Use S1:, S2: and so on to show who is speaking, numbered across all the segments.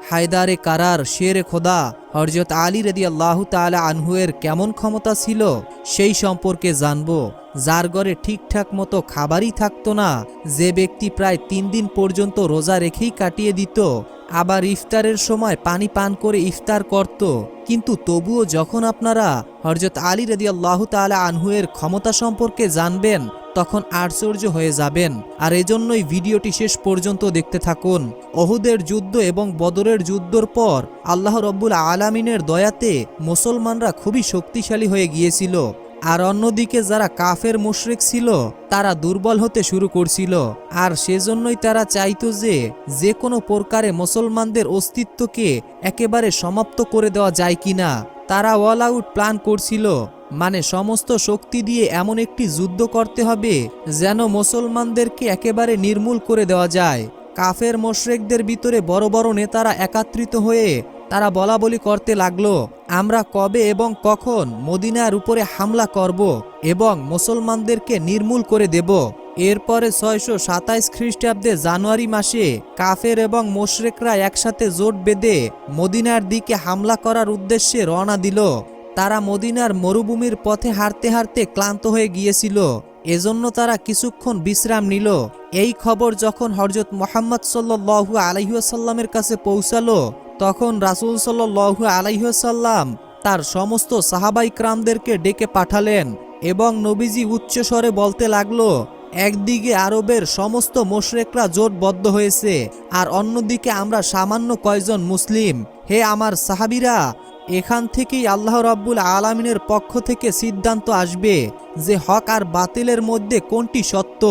S1: হায়দারে কারার শেরে খোদা হযরত আলী রাদিয়াল্লাহু তাআলা আনহুয়ের কেমন ক্ষমতা ছিল সেই সম্পর্কে জানব। যার ঘরে ঠিকঠাক মতো খাবারই থাকতো না, যে ব্যক্তি প্রায় ৩ দিন পর্যন্ত রোজা রেখেই কাটিয়ে দিত, আবার ইফতারের সময় পানি পান করে ইফতার করত, কিন্তু তবুও যখন আপনারা হযরত আলী রাদিয়াল্লাহু তাআলা আনহুয়ের ক্ষমতা সম্পর্কে জানবেন তখন আশ্চর্য হয়ে যাবেন। আর এজন্যই ভিডিওটি শেষ পর্যন্ত দেখতে থাকুন। উহুদের যুদ্ধ এবং বদরের যুদ্ধর পর আল্লাহ রব্বুল আলামিনের দয়াতে মুসলমানরা খুবই শক্তিশালী হয়ে গিয়েছিল, আর অন্যদিকে যারা কাফের মুশরিক ছিল তারা দুর্বল হতে শুরু করছিল। আর সেজন্যই তারা চাইতো যে কোনো প্রকারে মুসলমানদের অস্তিত্বকে একেবারে সমাপ্ত করে দেওয়া যায় কিনা। তারা অল আউট প্ল্যান করছিল, মানে সমস্ত শক্তি দিয়ে এমন একটি যুদ্ধ করতে হবে যেন মুসলমানদেরকে একেবারে নির্মূল করে দেওয়া যায়। কাফের মুশরিকদের ভিতরে বড় বড় নেতারা একত্রিত হয়ে তারা বলাবলি করতে লাগলো, আমরা কবে এবং কখন মদিনার উপরে হামলা করব এবং মুসলমানদেরকে নির্মূল করে দেব। এরপরে ৬২৭ খ্রিস্টাব্দে জানুয়ারি মাসে কাফের এবং মুশরিকরা একসাথে জোট বেঁধে মদিনার দিকে হামলা করার উদ্দেশ্যে রওনা দিল। তারা মদিনার মরুভূমির পথে হাঁটতে হাঁটতে ক্লান্ত হয়ে গিয়েছিল, এজন্য তারা কিছুক্ষণ বিশ্রাম নিল। এই খবর যখন হযরত মুহাম্মদ সাল্লাল্লাহু আলাইহি ওয়াসাল্লামের কাছে পৌঁছালো তখন রাসূল সাল্লাল্লাহু আলাইহি ওয়াসাল্লাম তার সমস্ত সাহাবায়ে কিরামদেরকে ডেকে পাঠালেন এবং নবীজি উচ্চস্বরে বলতে লাগলো, একদিকে আরবের সমস্ত মুশরিকরা জোটবদ্ধ হয়েছে আর অন্যদিকে আমরা সামান্য কয়েকজন মুসলিম। হে আমার সাহাবীরা, এখান থেকেই আল্লাহ রাব্বুল আলামিনের পক্ষ থেকে সিদ্ধান্ত আসবে যে হক আর বাতিলের মধ্যে কোনটি সত্য।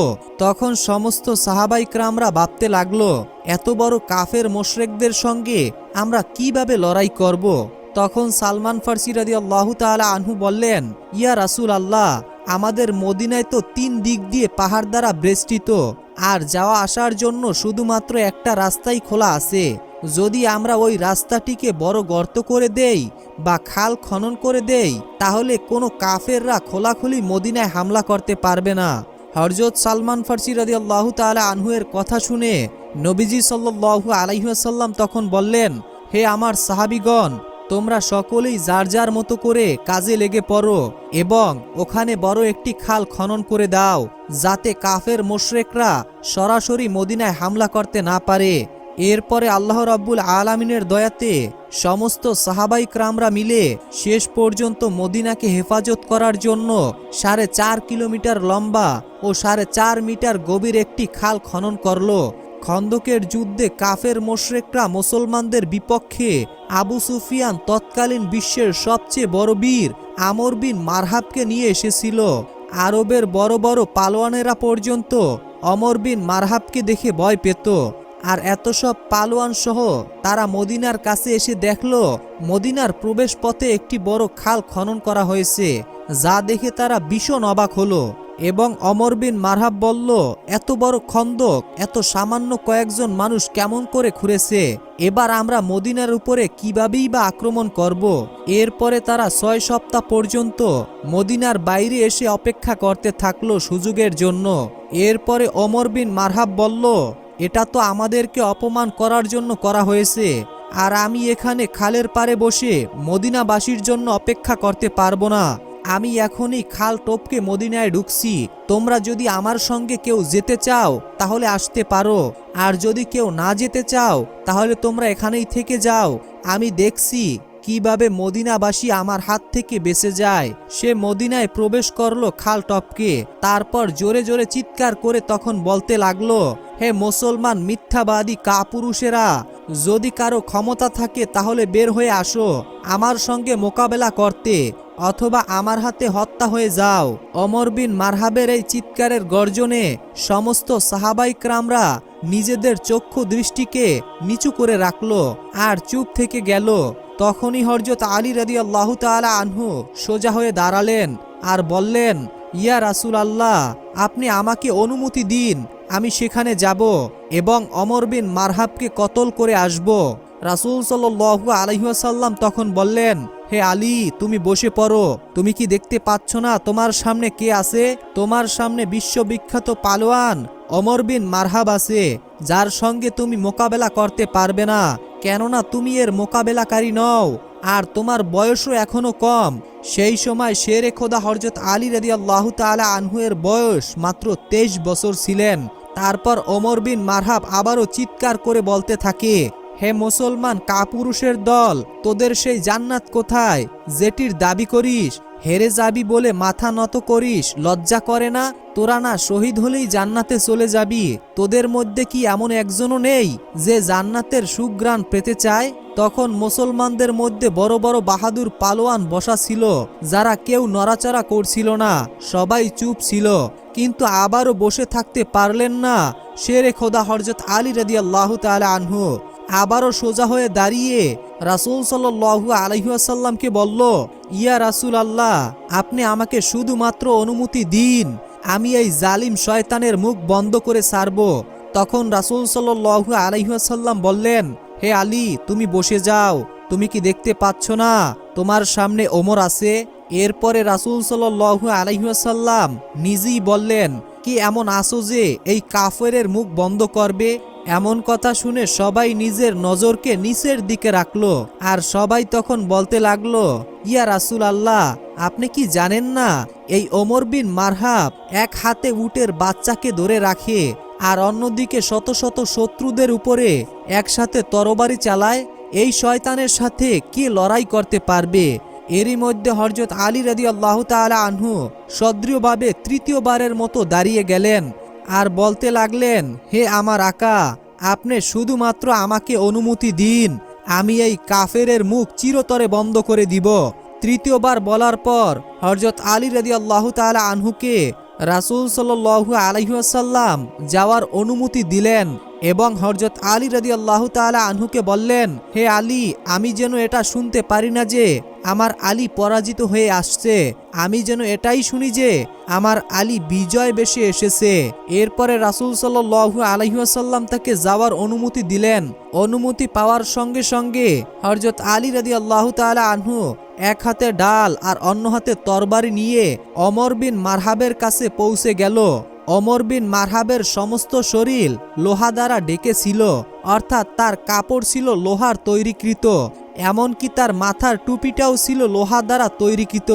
S1: তখন সমস্ত সাহাবায়ে কিরামরা ভাবতে লাগলো, এত বড় কাফের মুশরিকদের সঙ্গে আমরা কিভাবে লড়াই করব। তখন সালমান ফারসি রাদিয়াল্লাহু তাআলা আনহু বললেন, ইয়া রাসূলুল্লাহ, আমাদের মদিনায় তো ৩ দিক দিয়ে পাহাড় দ্বারা বেষ্টিত, আর যাওয়া আসার জন্য শুধুমাত্র একটা রাস্তাই খোলা আছে। যদি আমরা ওই রাস্তাটিকে বড় গর্ত করে দেই বা খাল খনন করে দেই তাহলে কোনো কাফেররা খোলাখুলি মদিনায় হামলা করতে পারবে না। হযরত সালমান ফারসি রাদিয়াল্লাহু তাআলা আনহুয়ের কথা শুনে নবীজি সাল্লাল্লাহু আলাইহি ওয়াসাল্লাম তখন বললেন, হে আমার সাহাবীগণ, তোমরা সকলেই যার যার মতো করে কাজে লেগে পড়ো এবং ওখানে বড় একটি খাল খনন করে দাও যাতে কাফের মুশরিকরা সরাসরি মদিনায় হামলা করতে না পারে। এরপরে আল্লাহ রাব্বুল আলামিনের দয়াতে সমস্ত সাহাবায়ে কিরামরা মিলে শেষ পর্যন্ত মদিনাকে হেফাজত করার জন্য ৪.৫ কিলোমিটার লম্বা ও ৪.৫ মিটার গভীর একটি খাল খনন করলো। খন্দকের যুদ্ধে কাফের মুশরিকরা মুসলমানদের বিপক্ষে আবু সুফিয়ান তৎকালীন বিশ্বের সবচেয়ে বড় বীর আমর বিন মারহাবকে নিয়ে এসেছিল। আরবের বড় বড় পালোয়ানেরা পর্যন্ত আমর বিন মারহাবকে দেখে ভয় পেত। আর এত সব পালোয়ান সহ তারা মদিনার কাছে এসে দেখলো মদিনার প্রবেশ পথে একটি বড় খাল খনন করা হয়েছে, যা দেখে তারা ভীষণ অবাক হলো এবং আমর বিন মারহাব বলল, এত বড় খন্দক এত সামান্য কয়েকজন মানুষ কেমন করে খুঁড়েছে, এবার আমরা মদিনার উপরে কিভাবেই বা আক্রমণ করব। এরপরে তারা ৬ সপ্তাহ পর্যন্ত মদিনার বাইরে এসে অপেক্ষা করতে থাকলো সুযোগের জন্য। এরপরে আমর বিন মারহাব বলল, এটা তো আমাদেরকে অপমান করার জন্য করা হয়েছে, আর আমি এখানে খালের পাড়ে বসে মদিনাবাসীর জন্য অপেক্ষা করতে পারবো না। আমি এখনই খাল টপকে মদিনায় ঢুকছি, তোমরা যদি আমার সঙ্গে কেউ যেতে চাও তাহলে আসতে পারো, আর যদি কেউ না যেতে চাও তাহলে তোমরা এখানেই থেকে যাও। আমি দেখছি কিভাবে মদিনাবাসী আমার হাত থেকে বেঁচে যায়। সে মদিনায় প্রবেশ করলো খাল টপকে, তারপর জোরে জোরে চিৎকার করে তখন বলতে লাগলো, হে মুসলমান মিথ্যাবাদী কাপুরুষেরা, যদি কারো ক্ষমতা থাকে তাহলে বের হয়ে আসো আমার সঙ্গে মোকাবেলা করতে, অথবা আমার হাতে হত্যা হয়ে যাও। আমর বিন মারহাবের এই চিৎকারের গর্জনে সমস্ত সাহাবায়ে কিরামরা নিজেদের চক্ষু দৃষ্টিকে নিচু করে রাখলো আর চুপ থেকে গেল। তখনই হযরত আলী রাদিয়াল্লাহু তাআলা আনহু সোজা হয়ে দাঁড়ালেন আর বললেন, ইয়া রাসূলুল্লাহ, আপনি আমাকে অনুমতি দিন, আমি সেখানে যাব এবং আমর বিন মারহাবকে কতল করে আসব। রাসূল সাল্লাল্লাহু আলাইহি ওয়াসাল্লাম তখন বললেন, হে আলী, তুমি বসে পড়ো, তুমি কি দেখতে পাচ্ছ না তোমার সামনে কে আছে? তোমার সামনে বিশ্ববিখ্যাত পালোয়ান আমর বিন মারহাব আছে, যার সঙ্গে তুমি মোকাবেলা করতে পারবে না, কেননা তুমি এর মোকাবেলাকারী নও আর তোমার বয়সও এখনো কম। সেই সময় শেরে খোদা হযরত আলী রাদিয়াল্লাহু তাআলা আনহু এর বয়স মাত্র 23 বছর ছিলেন। তারপর ওমর বিন মারহাব আবারও চিৎকার করে বলতে থাকে, হে মুসলমান কাপুরুষের দল, তোদের সেই জান্নাত কোথায় যেটির দাবি করিস? হেরে যাবি বলে মাথা নত করিস, লজ্জা করে না? তোরা না শহীদ হলেই জান্নাতে চলে যাবি? তোদের মধ্যে কি এমন একজনও নেই যে জান্নাতের সুঘ্রাণ পেতে চায়? তখন মুসলমানদের মধ্যে বড় বড় বাহাদুর পালোয়ান বসা ছিল, যারা কেউ নড়াচড়া করছিল না, সবাই চুপ ছিল। কিন্তু আবারও বসে থাকতে পারলেন না শেরে খোদা হযরত আলী রাদিয়াল্লাহু তাআলা আনহু। আবারও সোজা হয়ে দাঁড়িয়ে রাসূল সাল্লাল্লাহু আলাইহি ওয়াসাল্লামকে বলল, ইয়া রাসূল আল্লাহ, আপনি আমাকে শুধুমাত্র অনুমতি দিন, আমি এই জালিম শয়তানের মুখ বন্ধ করে ছাড়ব। তখন রাসূল সাল্লাল্লাহু আলাইহি ওয়াসাল্লাম বললেন, হে আলী, তুমি বসে যাও, তুমি কি দেখতে পাচ্ছ না তোমার সামনে ওমর আছে? এরপরে রাসূল সাল্লাল্লাহু আলাইহি ওয়াসাল্লাম নিজেই বললেন, কি এমন আসো যে এই কাফেরের মুখ বন্ধ করবে? এমন কথা শুনে সবাই নিজের নজরকে নিচের দিকে রাখলো আর সবাই তখন বলতে লাগলো, ইয়া রাসূল আল্লাহ, আপনি কি জানেন না এই ওমর বিন মারহাব এক হাতে উটের বাচ্চাকে ধরে রাখে আর অন্যদিকে শত শত শত্রুদের উপরে একসাথে তরবারি চালায়? এই শয়তানের সাথে কি লড়াই করতে পারবে? এরই মধ্যে হযরত আলী রাদিয়াল্লাহু তাআলা আনহু সদৃঢ়ভাবে তৃতীয়বারের মতো দাঁড়িয়ে গেলেন আর বলতে লাগলেন, হে আমার আকা, আপনি শুধুমাত্র আমাকে অনুমতি দিন, আমি এই কাফেরের মুখ চিরতরে বন্ধ করে দিব। তৃতীয়বার বলার পর হযরত আলী রাদিয়াল্লাহু তাআলা আনহুকে রাসূল সাল্লাল্লাহু আলাইহি ওয়াসাল্লাম যাওয়ার অনুমতি দিলেন এবং হযরত আলী রাদিয়াল্লাহু তাআলা আনহুকে বললেন, হে আলী, আমি যেন এটা শুনতে পারি না যে আমার আলী পরাজিত হয়ে আসছে, আমি যেন এটাই শুনি যে আমার আলী বিজয় বেশে এসেছে। এরপরে রাসূল সাল্লাল্লাহু আলাইহি ওয়াসাল্লাম তাকে যাওয়ার অনুমতি দিলেন। অনুমতি পাওয়ার সঙ্গে সঙ্গে হযরত আলী রাদিয়াল্লাহু তাআলা আনহু এক হাতে ডাল আর অন্য হাতে তরবারি নিয়ে ওমর বিন মারহাবের কাছে পৌঁছে গেল। ওমর বিন মারহাবের সমস্ত শরীর লোহা দ্বারা ঢেকে ছিল, অর্থাৎ তার কাপড় ছিল লোহার তৈরিকৃত, এমনকি তার মাথার টুপিটাও ছিল লোহা দ্বারা তৈরিকৃত।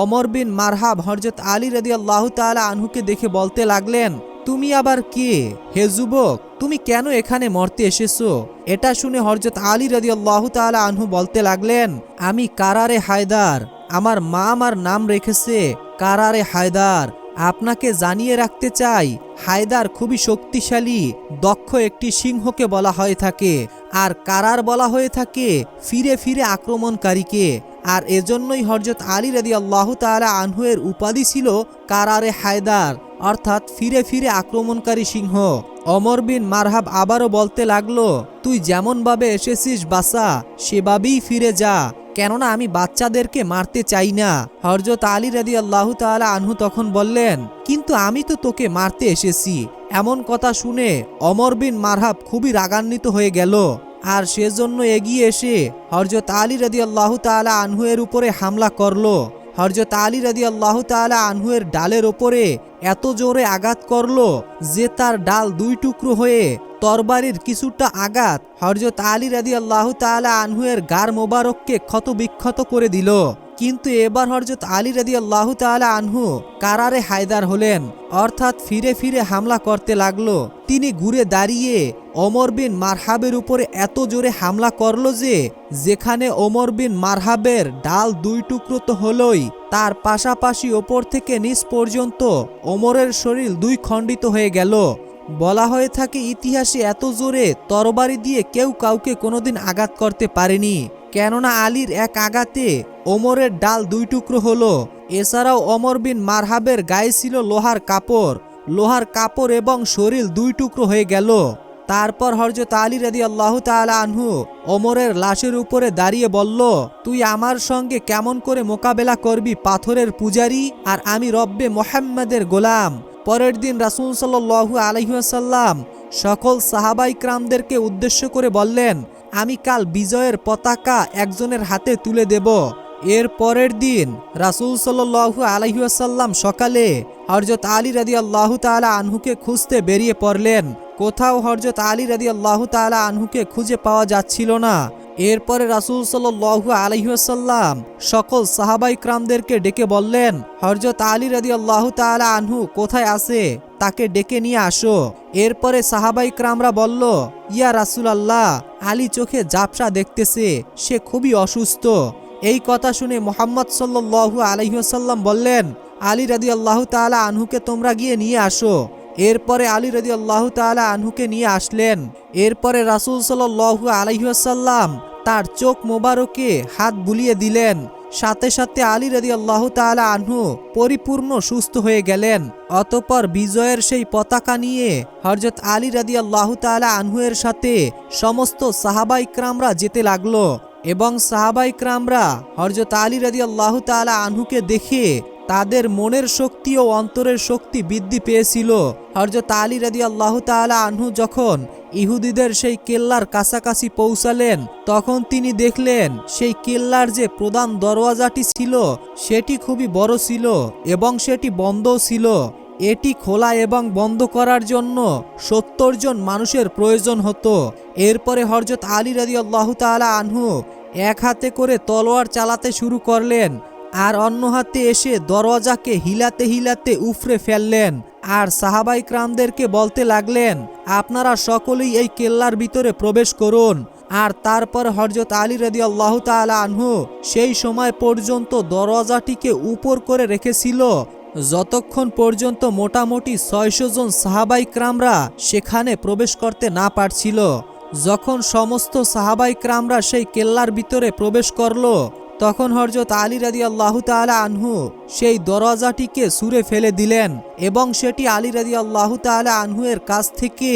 S1: ওমর বিন মারহাব হযরত আলী রাদিয়াল্লাহু তাআলা আনহুকে দেখে বলতে লাগলেন, তুমি আবার কে? হে যুবক, তুমি কেন এখানে মরতে এসেছো? এটা শুনে হযরত আলী রাদিয়াল্লাহু তাআলা আনহু বলতে লাগলেন, আমি কারারে হায়দার, আমার মা আমার নাম রেখেছে কারারে হায়দার। আপনাকে জানিয়ে রাখতে চাই, হায়দার খুবই শক্তিশালী দক্ষ একটি সিংহকে বলা হয়ে থাকে, আর কারার বলা হয়ে থাকে ফিরে ফিরে আক্রমণকারীকে। আর এজন্যই হযরত আলী রাদিয়াল্লাহু তাআলা আনহু এর উপাধি ছিল কারারে হায়দার, অর্থাৎ ফিরে ফিরে আক্রমণকারী সিংহ। ওমর বিন মারহাব আবারও বলতে লাগলো, তুই যেমনভাবে এসেছিস বাসা, সেভাবেই ফিরে যা, কেননা আমি বাচ্চাদেরকে মারতে চাই না। হযরত আলী রাদিয়াল্লাহু তাআলা আনহু তখন বললেন, কিন্তু আমি তো তোকে মারতে এসেছি। এমন কথা শুনে ওমর বিন মারহাব খুবই রাগান্বিত হয়ে গেল আর সেজন্য এগিয়ে এসে হযরত আলী রাদিয়াল্লাহু তাআলা আনহু এর উপরে হামলা করলো। হযরত আলী রাদিয়াল্লাহু তাআলা আনহু এর ডালের উপরে এত জোরে আঘাত করলো যে তার ডাল দুই টুকরো হয়ে তরবারির কিছুটা আঘাত হযরত আলী রাদিয়াল্লাহু তাআলা আনহু এর গার মোবারককে ক্ষতবিক্ষত করে দিল। কিন্তু এবার হযরত আলী রাদিয়াল্লাহু তাআলা আনহু কারারে হায়দার হলেন, অর্থাৎ ফিরে ফিরে হামলা করতে লাগলো। তিনি ঘুরে দাঁড়িয়ে ওমর বিন মারহাবের উপরে এত জোরে হামলা করলো যে যেখানে ওমর বিন মারহাবের ডাল দুই টুকরো তো হলোই, তার পাশাপাশি ওপর থেকে নিচ পর্যন্ত ওমরের শরীর দুই খণ্ডিত হয়ে গেল। বলা হয়ে থাকে ইতিহাসে এত জোরে তরবারি দিয়ে কেউ কাউকে কোনোদিন আঘাত করতে পারেনি, কেননা আলীর এক আঘাতে ওমরের ডাল দুই টুকরো হলো। এছাড়াও ওমর বিন মারহাবের গায়ে ছিল লোহার কাপড় এবং শরীর দুই টুকরো হয়ে গেল। তারপর হযরত আলী রাদিয়াল্লাহু তাআলা আনহু ওমরের লাশের উপরে দাঁড়িয়ে বলল, তুই আমার সঙ্গে কেমন করে মোকাবেলা করবি পাথরের পূজারী, আর আমি রব্বে মুহাম্মাদের গোলাম। পরের দিন রাসূল সাল্লাল্লাহু আলাইহি ওয়াসাল্লাম সকল সাহাবায়ে কিরামদেরকে উদ্দেশ্য করে বললেন, আমি কাল বিজয়ের পতাকা একজনের হাতে তুলে দেব। এর পরের দিন রাসূল সাল্লাল্লাহু আলাইহি ওয়াসাল্লাম সকালে হযরত আলী রাদিয়াল্লাহু তাআলা আনহুকে খুঁজতে বেরিয়ে পড়লেন। কোথাও হযরত আলী রাদিয়াল্লাহু তাআলা আনহুকে খুঁজে পাওয়া যাচ্ছিল না। এরপরে রাসূল সাল্লাল্লাহু আলাইহি ওয়াসাল্লাম সকল সাহাবায়ে কিরামদেরকে ডেকে বললেন, হযরত আলী রাদিয়াল্লাহু তাআলা আনহু কোথায় আছে, তাকে ডেকে নিয়ে আসো। এরপরে সাহাবায়ে কিরামরা বলল, ইয়া রাসূলুল্লাহ, আলী চোখে ঝাপসা দেখতেছে, সে খুবই অসুস্থ। এই কথা শুনে মুহাম্মদ সাল্লাল্লাহু আলাইহি ওয়াসাল্লাম বললেন, আলী রাদিয়াল্লাহু তাআলা আনহুকে তোমরা গিয়ে নিয়ে আসো। এরপরে আলী রাদিয়াল্লাহু তাআলা আনহুকে নিয়ে আসলেন। এরপরে রাসূল সাল্লাল্লাহু আলাইহি ওয়াসাল্লাম তার চোখ মোবারকে হাত বুলিয়ে দিলেন। সাথে সাথে আলী রাদিয়াল্লাহু তাআলা আনহু পরিপূর্ণ সুস্থ হয়ে গেলেন। অতঃপর বিজয়ের সেই পতাকা নিয়ে হযরত আলী রাদিয়াল্লাহু তাআলা আনহু এর সাথে সমস্ত সাহাবায়ে কিরামরা যেতে লাগলো এবং সাহাবায়ে কিরামরা হযরত আলী রাদিয়াল্লাহু তাআলা আনহুকে দেখে তাদের মনের শক্তি ও অন্তরের শক্তি বৃদ্ধি পেয়েছিল। হযরত আলী রাদিয়াল্লাহু তাআলা আনহু যখন ইহুদিদের সেই কেল্লার কাছাকাছি পৌঁছালেন, তখন তিনি দেখলেন সেই কেল্লার যে প্রধান দরওয়াজাটি ছিল সেটি খুবই বড় ছিল এবং সেটি বন্ধও ছিল। এটি খোলা এবং বন্ধ করার জন্য ৭০ জন মানুষের প্রয়োজন হতো। এরপরে হযরত আলী রাদিয়াল্লাহু তাআলা আনহু এক হাতে করে তলোয়ার চালাতে শুরু করলেন আর অন্য হাতে এসে দরওয়াজাকে হিলাতে হিলাতে উফরে ফেললেন আর সাহাবায়ে কিরামদেরকে বলতে লাগলেন, আপনারা সকলেই এই কেল্লার ভিতরে প্রবেশ করুন। আর তারপর হযরত আলী রাদিয়াল্লাহু তাআলা আনহু সেই সময় পর্যন্ত দরওয়াজাটিকে উপর করে রেখেছিল যতক্ষণ পর্যন্ত মোটামুটি ৬০০ জন সাহাবায়ে কিরামরা সেখানে প্রবেশ করতে না পারছিল। যখন সমস্ত সাহাবায়ে কিরামরা সেই কেল্লার ভিতরে প্রবেশ করলো, তখন হযরত আলী রাদিয়াল্লাহু তাআলা আনহু সেই দরওয়াজাটিকে ছুঁড়ে ফেলে দিলেন এবং সেটি আলী রাদিয়াল্লাহু তাআলা আনহু এর কাছ থেকে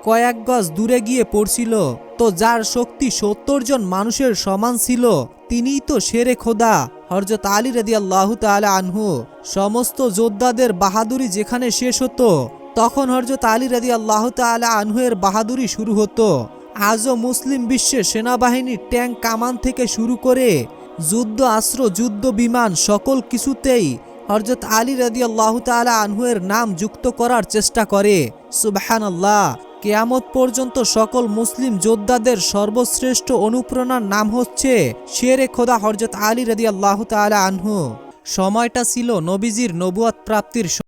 S1: কয়েক গজ দূরে গিয়ে পড়ছিল। তো যার শক্তি ৭০ জন মানুষের সমান ছিল, তিনিই তো শেরে খোদা হযরত আলী রাদিয়াল্লাহু তাআলা আনহু। সমস্ত যোদ্ধাদের বাহাদুরি যেখানে শেষ হতো, তখন হযরত আলী রাদিয়াল্লাহু তাআলা আনহু এর বাহাদুরি শুরু হতো। আজও মুসলিম বিশ্বে সেনাবাহিনীর ট্যাঙ্ক কামান থেকে শুরু করে যুদ্ধ অস্ত্র, যুদ্ধ বিমান সকল কিছুতেই হযরত আলী রাদিয়াল্লাহু তাআলা আনহু এর নাম যুক্ত করার চেষ্টা করে। সুবহানাল্লাহ। কিয়ামত পর্যন্ত সকল মুসলিম যোদ্ধাদের সর্বশ্রেষ্ঠ অনুপ্রেরণার নাম হচ্ছে শেরে খোদা হযরত আলী রাদিয়াল্লাহু তাআলা আনহু। সময়টা ছিল নবীজির নবুয়ত প্রাপ্তির